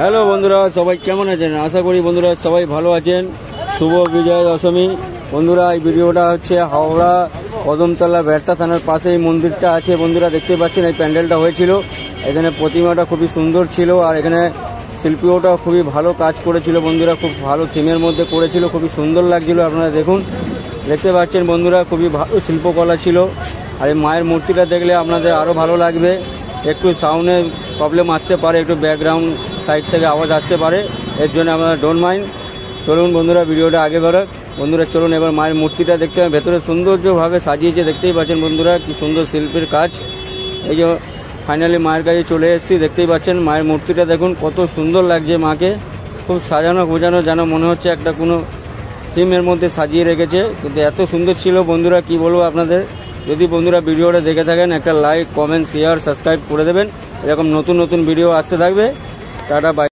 Hello বন্ধুরা, সবাই কেমন আছেন? আশা করি বন্ধুরা সবাই ভালো আছেন। শুভ বিজয়া দশমী। বন্ধুরা এই ভিডিওটা হচ্ছে হাওড়া কদমতলা বেড়টা থানার পাশে এই মন্দিরটা আছে। বন্ধুরা দেখতে পাচ্ছেন এই প্যান্ডেলটা হয়েছিল। এখানে প্রতিমাটা খুবই সুন্দর ছিল, আর এখানে শিল্পীওটা খুবই ভালো কাজ করেছিল। বন্ধুরা খুব ভালো থিমের মধ্যে করেছিল, খুবই সুন্দর লাগছিল। আপনারা দেখুন, দেখতে পাচ্ছেন বন্ধুরা খুবই ভালো শিল্পকলা ছিল। আর এই মায়ের মূর্তিটা দেখলে আপনাদের আরও ভালো লাগবে। একটু সাউন্ডের প্রবলেম আসতে পারে, একটু ব্যাকগ্রাউন্ড সাইড থেকে আওয়াজ আসতে পারে, এর জন্য আপনারা ডোন্ট মাইন্ড। চলুন বন্ধুরা ভিডিওটা আগে বাড়াক। বন্ধুরা চলুন এবার মায়ের মূর্তিটা দেখতে হবে। ভেতরে সৌন্দর্যভাবে সাজিয়েছে, দেখতেই পাচ্ছেন বন্ধুরা কি সুন্দর শিল্পের কাজ। এই যে ফাইনালি মায়ের কাছে চলে এসেছি, দেখতেই পাচ্ছেন মায়ের মূর্তিটা দেখুন কত সুন্দর লাগছে। মাকে খুব সাজানো গোজানো, যেন মনে হচ্ছে একটা কোনো থিমের মধ্যে সাজিয়ে রেখেছে, কিন্তু এত সুন্দর ছিল বন্ধুরা কি বলবো আপনাদের। যদি বন্ধুরা ভিডিওটা দেখে থাকেন একটা লাইক, কমেন্ট, শেয়ার, সাবস্ক্রাইব করে দেবেন। এরকম নতুন নতুন ভিডিও আসতে থাকবে। Tata bye.